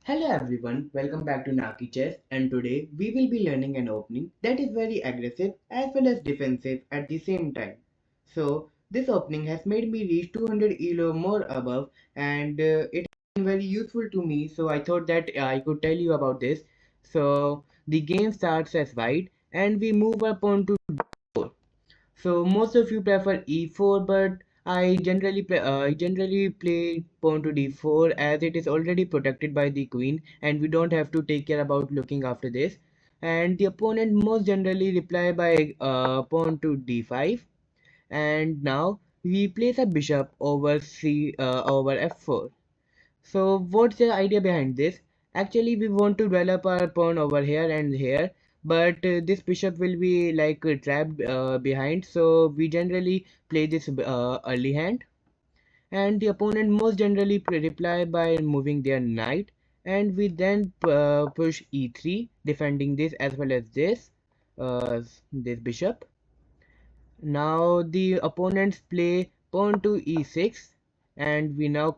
Hello everyone, welcome back to Naki Chess, and today we will be learning an opening that is very aggressive as well as defensive at the same time. So this opening has made me reach 200 elo more above, and it has been very useful to me, so I thought that I could tell you about this. So the game starts as white and we move our pawn to d4. So most of you prefer e4, but I generally play pawn to d4 as it is already protected by the queen, and we don't have to take care about looking after this. And the opponent most generally reply by pawn to d5, and now we place a bishop over f4. So what's the idea behind this? Actually, we want to develop our pawn over here and here, but this bishop will be like trapped behind. So we generally play this early hand, and the opponent most generally reply by moving their knight, and we then push e3, defending this as well as this bishop. Now the opponents play pawn to e6, and we now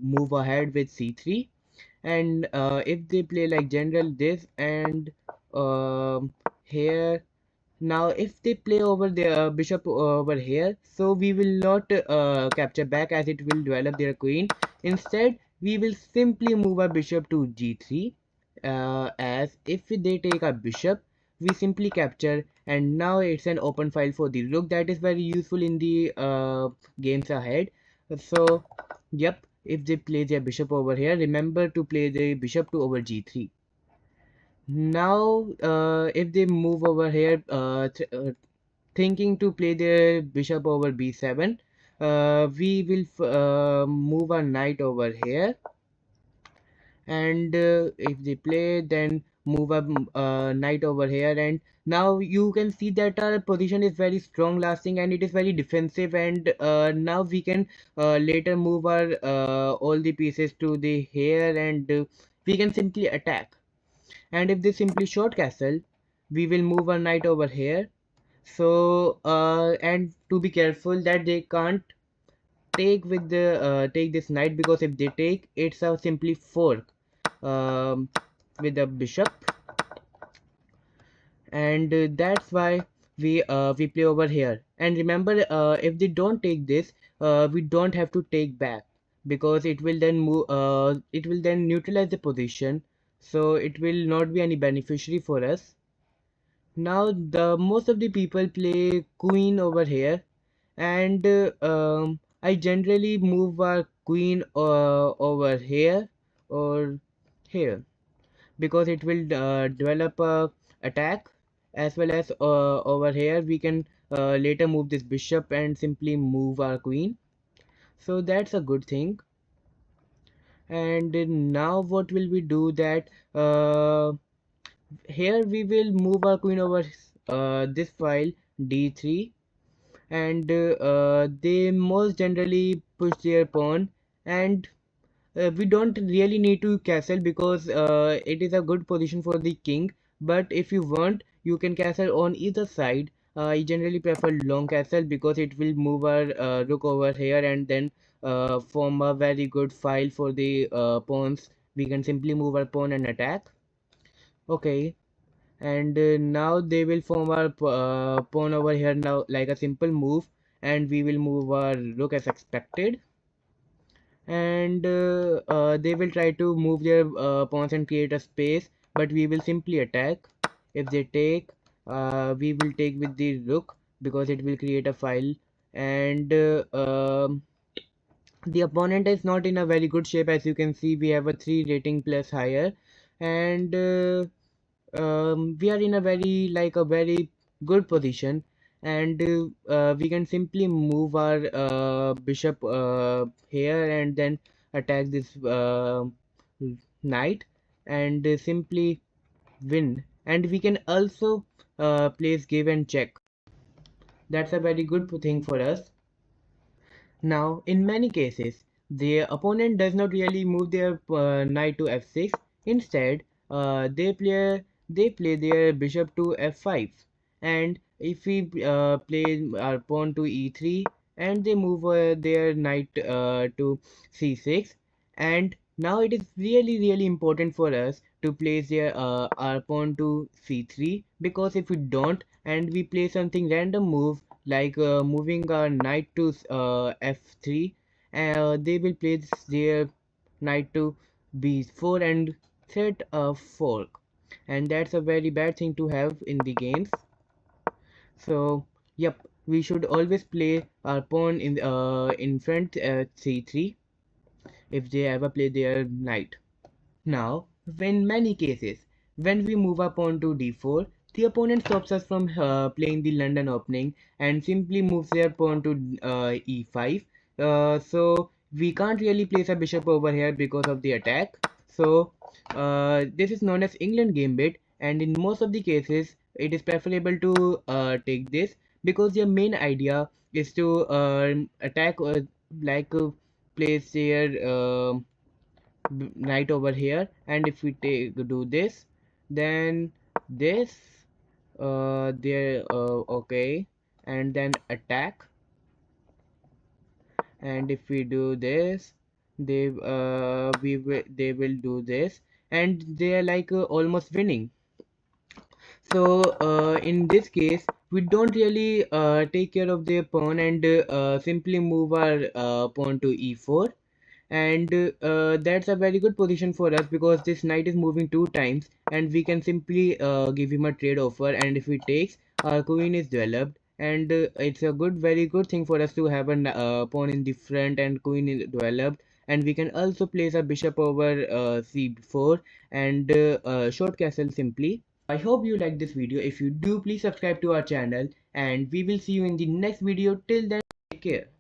move ahead with c3. And if they play like general this and here, now if they play over the bishop over here, so we will not capture back as it will develop their queen. Instead we will simply move our bishop to g3, as if they take a bishop we simply capture, and now it's an open file for the rook that is very useful in the games ahead. So yep, if they play their bishop over here, remember to play the bishop to over g3. Now if they move over here, thinking to play their bishop over b7, we will move our knight over here, and if they play, then move a knight over here, and now you can see that our position is very strong lasting and it is very defensive, and now we can later move our all the pieces to the here, and we can simply attack. And if they simply short castle, we will move our knight over here. So and to be careful that they can't take this knight, because if they take, it's a simply fork with the bishop, and that's why we play over here. And remember, if they don't take this, we don't have to take back, because it will then neutralize the position, so it will not be any beneficiary for us. Now the most of the people play queen over here, and I generally move our queen over here or here, because it will develop a attack, as well as over here we can later move this bishop and simply move our queen. So that's a good thing. And now what will we do that here we will move our queen over this file d3, and they most generally push their pawn, and we don't really need to castle, because it is a good position for the king. But if you want, you can castle on either side. I generally prefer long castle, because it will move our rook over here, and then form a very good file for the pawns. We can simply move our pawn and attack. Okay, and now they will form our pawn over here now like a simple move, and we will move our rook as expected, and they will try to move their pawns and create a space, but we will simply attack. If they take, we will take with the rook, because it will create a file, and the opponent is not in a very good shape. As you can see, we have a 3 rating plus higher, and we are in a very good position, and we can simply move our bishop here, and then attack this knight, and simply win. And we can also place give and check. That's a very good thing for us. Now, in many cases, the opponent does not really move their knight to f6. Instead, they play their bishop to f5. And if we play our pawn to e3, and they move their knight to c6, and Now it is really important for us to place our pawn to c3, because if we don't and we play something random move like moving our knight to f3, they will place their knight to b4 and set a fork, and that's a very bad thing to have in the games. So yep, we should always play our pawn in front c3 if they ever play their knight. Now, in many cases, when we move up onto d4, the opponent stops us from playing the London opening and simply moves their pawn to e5. So we can't really place a bishop over here because of the attack. So this is known as Englund Gambit, and in most of the cases, it is preferable to take this because your main idea is to attack like place their right over here, and if we do this, then this there okay, and then attack, and if we do this, they will do this, and they are like almost winning. So in this case we don't really take care of their pawn and simply move our pawn to e4, and that's a very good position for us because this knight is moving two times and we can simply give him a trade offer, and if he takes, our queen is developed, and it's a very good thing for us to have a pawn in the front and queen is developed, and we can also place a bishop over c4 and short castle simply. I hope you like this video. If you do, please subscribe to our channel, and we will see you in the next video. Till then, take care.